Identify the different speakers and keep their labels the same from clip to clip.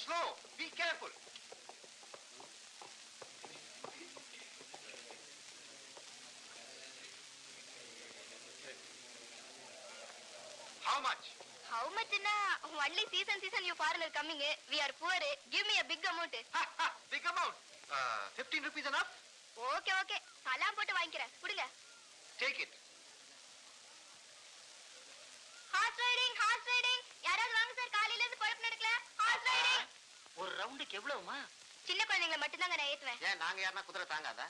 Speaker 1: Slow. Be careful. How much?
Speaker 2: How much na? Only season you foreigner coming. We are poor. Give me a big amount.
Speaker 1: Big amount. 15 rupees enough?
Speaker 2: Okay. Salam போட்டு வாங்கிக்கிறேன். குடுங்க.
Speaker 1: Take it.
Speaker 2: Horse riding. யாராவது வாங்க sir, காலையில இருந்து பொழப்பு நடக்கல. Horse riding.
Speaker 3: ஒரு ரவுண்டுக்கு எவ்வளவுமா?
Speaker 2: சின்ன குழந்தைகளை மட்டும் தான் நான் ஏத்துவேன்.
Speaker 1: ஏன் நாங்க யாரனா குதிரை தாங்காதா?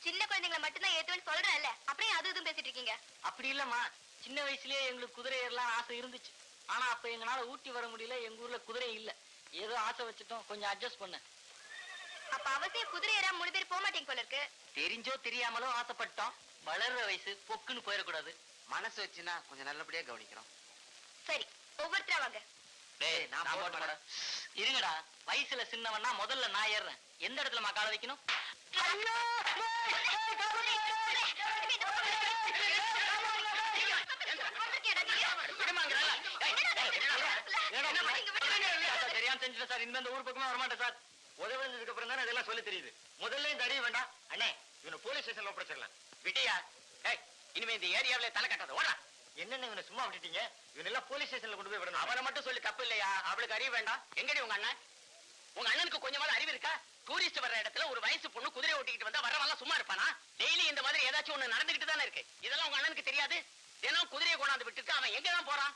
Speaker 2: சின்ன குழந்தைகளை மட்டும் தான் ஏத்துவேன்னு சொல்றேன்ல. அப்படியே அது இதுவும் பேசிட்டு இருக்கீங்க.
Speaker 3: அப்படி இல்லம்மா, சின்ன வயசுலயே எங்களுக்கு குதிரை ஏறலாம் ஆசை இருந்துச்சு. ஆனா அப்ப எங்களால ஊட்டி வர முடியல, எங்க ஊர்ல குதிரை இல்ல. ஏதோ ஆசை வச்சுட்டோம், கொஞ்சம் அட்ஜஸ்ட் பண்ண.
Speaker 2: அப்ப அவசியம் குதிரை ஏறா 3 பேர் போக மாட்டீங்க போல இருக்கு.
Speaker 3: தெரிஞ்சோ தெரியாமலோ ஆசைப்பட்டோம். வளர்ற வயசு பொக்குன்னு போயிடக்கூடாது.
Speaker 1: மனசு வச்சுனா கொஞ்சம் நல்லபடியா கவனிக்கிறோம்.
Speaker 2: சரி, ஒவ்வொருத்தரா வாங்க.
Speaker 3: டேய், நான் போட்டு போட. இருங்கடா, வயசுல சின்னவன்னா முதல்ல நான் ஏறுறேன். எந்த இடத்துல காலை வைக்கணும்? தெரியாம செஞ்சுட்டேன் சார். இந்த ஊர் பக்கமே வரமாட்டேன் சார். உதவிக்கு அப்புறம் தானே இதெல்லாம் சொல்லி தெரியுது. முதல்ல இந்த அறிய வேண்டாம். அண்ணே, இவனை போலீஸ் ஸ்டேஷன்ல ஒப்படைச்சிடலாம். விட்டியா? இனிமே இந்த ஏரியாவில தலை கட்டாத ஓடா. என்னென்ன இவனை சும்மா விட்டுட்டீங்க? இவன் எல்லாம் போலீஸ் ஸ்டேஷன்ல கொண்டு போய் விடணும். அவனை மட்டும் சொல்லி தப்பு இல்லையா? அவளுக்கு அறிய வேண்டாம். எங்கடி உங்க அண்ணன்? உங்க அண்ணனுக்கு கொஞ்சமாவது அறிவு இருக்கா? டூரிஸ்ட் வர்ற இடத்துல ஒரு வயசு பொண்ணு குதிரை ஓட்டிக்கிட்டு வந்தா வரவெல்லாம் சும்மா இருப்பானா? டெய்லி இந்த மாதிரி ஏதாச்சும் ஒண்ணு நடந்துகிட்டு தானே இருக்கு. இதெல்லாம் உங்க அண்ணனுக்கு தெரியாது? தினம் குதிரையை கொண்டாந்து விட்டுட்டு அவன் எங்கதான் போறான்?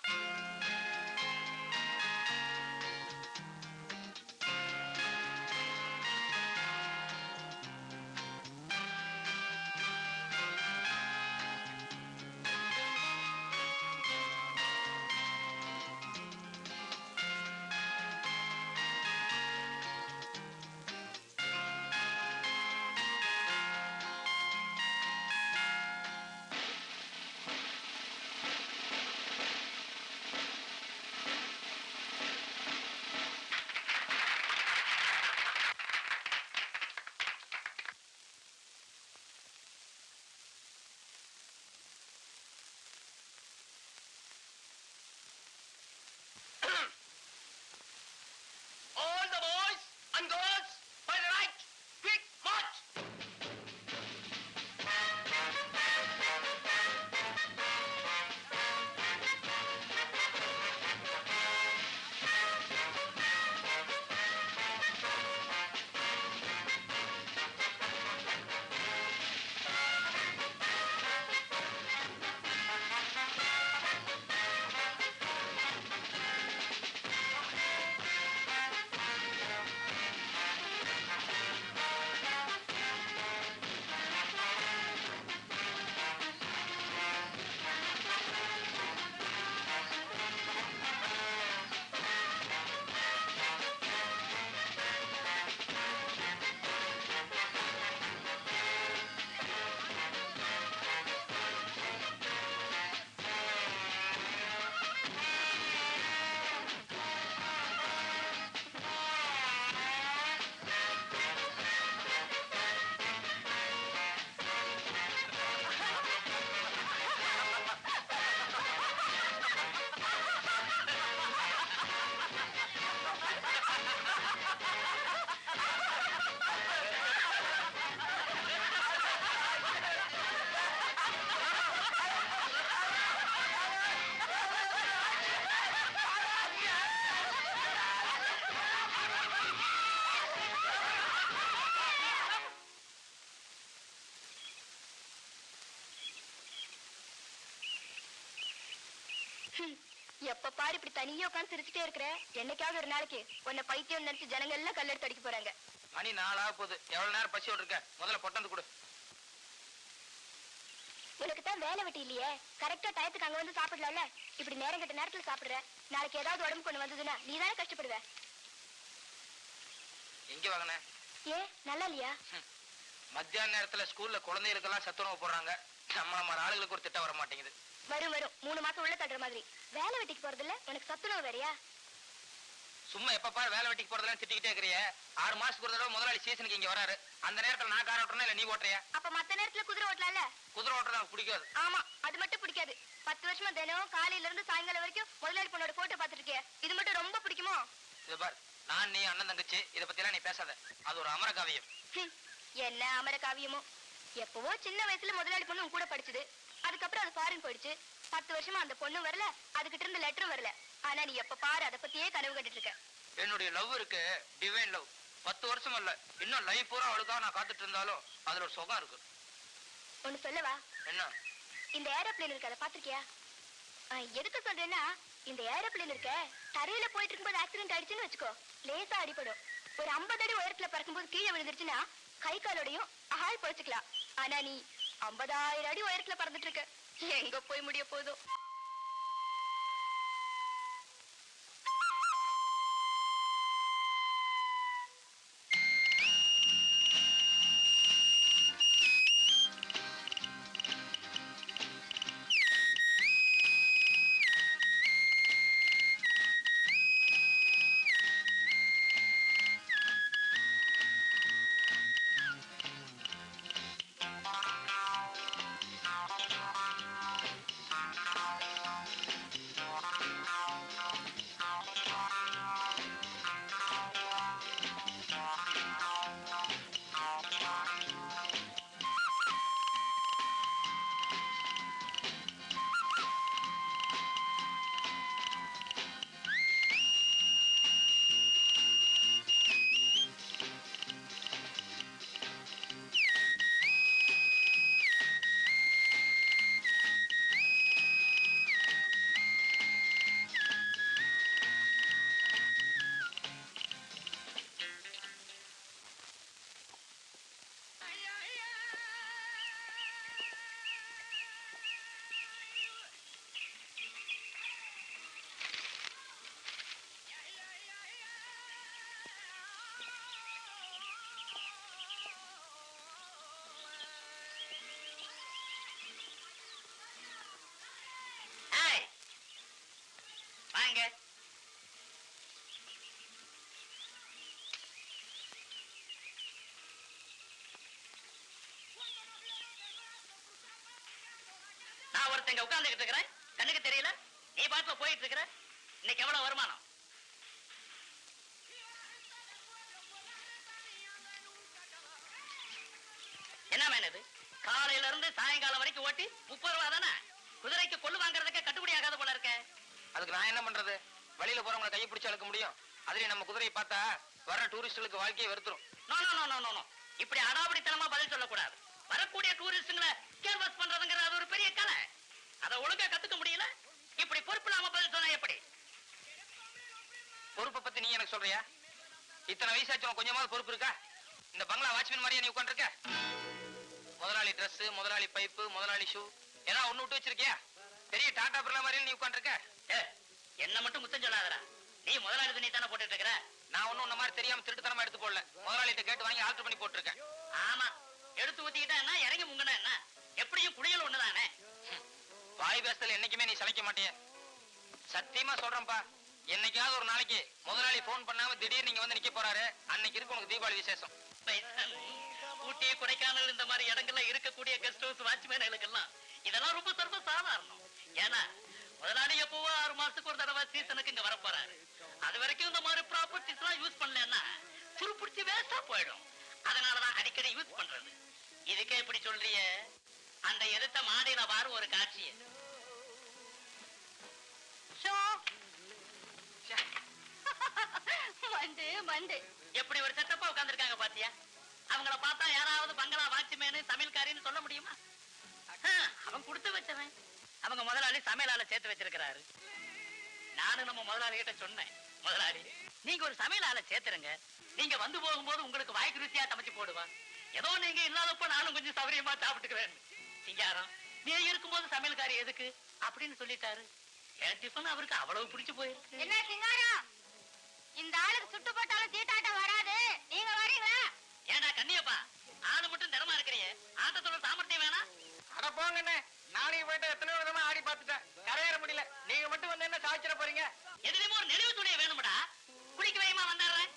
Speaker 2: எப்ப பாரு இப்படி தனியா உட்கார்ந்து சிரிச்சுட்டே இருக்கிற. என்னைக்காவது ஒரு நாளைக்கு உன்னை பைத்தியம் நினைச்சு ஜனங்க எல்லாம் கல்லெடுத்து அடிக்க போறாங்க.
Speaker 1: மணி 4 ஆக போகுது. எவ்வளவு நேரம் பசி விட்டுருக்க? முதல்ல பொட்டந்து கொடு.
Speaker 2: உனக்கு தான் வேலை வெட்டி இல்லையே, கரெக்டா டயத்துக்கு அங்க வந்து சாப்பிடலாம்ல. இப்படி நேரம் கட்ட நேரத்துல சாப்பிடுற. நாளைக்கு ஏதாவது உடம்பு கொண்டு வந்ததுன்னா நீ தானே கஷ்டப்படுவ.
Speaker 1: எங்க வாங்கின?
Speaker 2: ஏ நல்லா இல்லையா?
Speaker 1: மத்தியான நேரத்துல ஸ்கூல்ல குழந்தைகளுக்கெல்லாம் சத்துணவு போடுறாங்க. நம்ம ஆளுகளுக்கு ஒரு திட்டம் வர மாட்டேங்குது.
Speaker 2: வரும் 3 மாசம் உள்ள தட்டுற மாதிரி. வேலை வெட்டிக்கு போறது இல்ல, உனக்கு சத்துணவு வேறையா?
Speaker 1: சும்மா எப்ப பாரு வேலை வெட்டிக்கு போறதெல்லாம் திட்டிக்கிட்டே இருக்கிறிய. 6 மாசத்துக்கு ஒரு தடவை முதலாளி சீசனுக்கு இங்க வராரு. அந்த நேரத்துல நான் கார் ஓட்டுறேன் இல்ல நீ ஓட்டுறியா?
Speaker 2: அப்ப மத்த நேரத்துல குதிரை ஓட்டலாம்ல.
Speaker 1: குதிரை ஓட்டுறது எனக்கு பிடிக்காது.
Speaker 2: ஆமா, அது மட்டும் பிடிக்காது. 10 வருஷமா தினம் காலையில இருந்து சாயங்காலம் வரைக்கும் முதலாளி பொண்ணோட போட்டோ பாத்துட்டு இருக்கிய. இது மட்டும் ரொம்ப பிடிக்குமோ?
Speaker 1: இது பாரு, நான் நீ அண்ணன் தங்கச்சி இத பத்தி எல்லாம் நீ பேசாத. அது ஒரு அமர காவியம்.
Speaker 2: என்ன அமர காவியமோ. எப்பவோ சின்ன வயசுல முதலாளி பொண்ணு உன் கூட படிச்சது. அதுக்கப்புறம் அது ஃபாரின் போயிடுச்சு. 10 வருஷமா அந்த பொண்ணும் வரல, அதுகிட்ட இருந்து லெட்டரும் வரல. ஆனா நீ எப்ப பாரு அதை பத்தியே கனவு கண்டுட்டு இருக்க.
Speaker 1: என்னுடைய லவ் இருக்கு, டிவைன் லவ். 10 வருஷம் இல்ல, இன்னும் லைஃப் பூரா அவளுக்காக நான் காத்துட்டு இருந்தாலும் அதுல ஒரு சுகம் இருக்கு.
Speaker 2: ஒண்ணு சொல்லவா?
Speaker 1: என்ன?
Speaker 2: இந்த ஏரோப்ளேன் இருக்கு, அதை பாத்திருக்கியா? எதுக்கு சொல்றேன்னா, இந்த ஏரோப்ளேன் இருக்க தரையில போயிட்டு இருக்கும்போது ஆக்சிடென்ட் ஆயிடுச்சுன்னு வச்சுக்கோ, லேசா அடிபடும். ஒரு 50 அடி உயரத்துல பறக்கும்போது கீழே விழுந்துருச்சுன்னா கை காலோடையும் ஆள் பொழைச்சுக்கலாம். ஆனா நீ 50,000 அடி உயரத்துல பறந்துட்டு இருக்க, எங்க போய் முடிய போதும்.
Speaker 3: வாங்க. நான் ஒருத்தங்க உட்கார்ந்துகிட்டு இருக்கிறேன், கண்ணுக்கு தெரியல. நீ பாட்டுல போயிட்டு இருக்கிற. இன்னைக்கு எவ்வளவு வருமானம்? என்ன மேனது? காலையில இருந்து சாயங்காலம் வரைக்கும் ஓட்டி 30 ரூபா தானே? குதிரைக்கு கொள்ளு வாங்குறதுக்கு கட்டுப்படி ஆகாத போல இருக்க.
Speaker 1: அதுக்கு நான் என்ன பண்றது? வழியில போறவங்களை கையை பிடிச்சு அழுக்க முடியும். அதுலயும் நம்ம குதிரையை பார்த்தா வர டூரிஸ்டுகளுக்கு வாழ்க்கையை வெறுத்துரும்.
Speaker 3: No no no no no. இப்படி அடாவடித்தனமா பதில் சொல்லக்கூடாது. வரக்கூடிய டூரிஸ்டுங்களை கேர்வஸ் பண்றதுங்கிறது அது ஒரு பெரிய கலை. அதை ஒழுங்கா கத்துக்க முடியல. இப்படி பொறுப்பு இல்லாம பதில் சொன்னா எப்படி?
Speaker 1: பொறுப்பை பத்தி நீ எனக்கு சொல்றியா? இத்தனை வயசாச்சும் கொஞ்சமாவது பொறுப்பு இருக்கா? இந்த பங்களா வாட்ச்மேன் மாதிரியே நீ உட்காந்துருக்க? முதலாளி ட்ரெஸ், முதலாளி பைப்பு, முதலாளி ஷூ ஏதாவது ஒண்ணு விட்டு வச்சிருக்கியா? பெரிய டாடா பிர்லா மாதிரி நீ உட்காந்துருக்க.
Speaker 3: என்ன மட்டும் முத்தம் சொல்லாதடா. நீ முதலாளி துணி தானே போட்டுட்டு இருக்கிற.
Speaker 1: நான் ஒண்ணும் உன்ன மாதிரி தெரியாம திருட்டுத்தனமா எடுத்து போடல. முதலாளிட்ட கேட்டு வாங்கி ஆல்டர் பண்ணி போட்டிருக்கேன்.
Speaker 3: ஆமா, எடுத்து ஊத்திக்கிட்டா என்ன, இறங்கி முங்கனா என்ன, எப்படியும் குளியல் ஒண்ணுதானே.
Speaker 1: வாய் பேசல என்னைக்குமே நீ சளைக்க மாட்டிய. சத்தியமா சொல்றேன்ப்பா, என்னைக்காவது ஒரு நாளைக்கு முதலாளி போன் பண்ணாம திடீர்னு நீங்க வந்து நிக்க போறாரு, அன்னைக்கு இருக்கு உனக்கு தீபாவளி விசேஷம்.
Speaker 3: ஊட்டி, கொடைக்கானல் இந்த மாதிரி இடங்கள்ல இருக்கக்கூடிய கெஸ்ட் ஹவுஸ் வாட்ச்மேன்களுக்கெல்லாம் இதெல்லாம் ரொம்ப சர்வ சாதாரணம். ஏன்னா முதலாளி எப்பவோ 6 மாசத்துக்கு ஒரு தடவை சீசனுக்கு இங்க வர போறாரு. அது வரைக்கும் இந்த மாதிரி ப்ராப்பர்ட்டிஸ் எல்லாம் யூஸ் பண்ணலன்னா துருப்பிடிச்சு வேஸ்டா போயிடும். அதனாலதான் அடிக்கடி யூஸ் பண்றது. இதுக்கே இப்படி சொல்றிய, அந்த எதிர்த்த மாடியில பாரு ஒரு காட்சிய. எப்படி ஒரு செட்டப்பா உட்கார்ந்துருக்காங்க பாத்தியா? அவங்கள பார்த்தா யாராவது பங்களா வாட்ச்மேனு சமையல்காரின்னு சொல்ல முடியுமா? அவன் கொடுத்து வச்சவன். அவங்க முதலாளி சமையலால சேர்த்து வச்சிருக்கிறாரு. நானும் நம்ம முதலாளி கிட்ட சொன்னேன், முதலாளி நீங்க ஒரு சமையலால சேர்த்துருங்க, நீங்க வந்து போகும்போது உங்களுக்கு வாய்க்கு ருசியா சமைச்சு போடுவா. ஏதோ நீங்க இல்லாதப்ப நானும் கொஞ்சம் சௌரியமா சாப்பிட்டுக்கிறேன். சிங்காரம், நீ இருக்கும்போது சமையல்காரி எதுக்கு அப்படின்னு சொல்லிட்டாரு. என் டிஃபன் அவருக்கு அவ்வளவு பிடிச்சு போயிருக்கு.
Speaker 2: என்ன சிங்காரம், இந்த ஆளுக்கு சுட்டு போட்டாலும் தீட்டாட்டம் வராது, நீங்க வரீங்களா?
Speaker 3: ஏண்டா கண்ணியப்பா, ஆளு மட்டும் திறமா இருக்கிறீங்க, ஆட்டத்தோட சாமர்த்தியம் வேணா?
Speaker 1: அட போங்கண்ணே, நாளைக்கு போயிட்டு எத்தனையோ விதமா ஆடி பார்த்துட்டேன், கரையேற முடியல. நீங்க மட்டும் வந்து என்ன சாய்ச்சிட போறீங்க?
Speaker 3: எதுலயுமே ஒரு நெளிவு துணியை வேணும்டா. குளிக்க வைமா வந்துடுறேன்.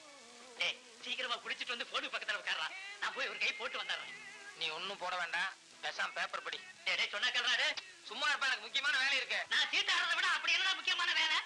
Speaker 3: டேய் சீக்கிரமா குளிச்சுட்டு வந்து போன் பக்கத்துல உட்கார்றா. நான் போய் ஒரு கை போட்டு வந்துடுறேன்.
Speaker 1: நீ ஒண்ணும் போட வேண்டாம், பேசாம பேப்பர் படி.
Speaker 3: டேய் சொன்னா கேள்றா.
Speaker 1: சும்மா இருப்பா, எனக்கு முக்கியமான வேலை இருக்கு.
Speaker 3: நான் சீட்டு ஆடுறதை விட அப்படி என்ன முக்கியமான வேலை?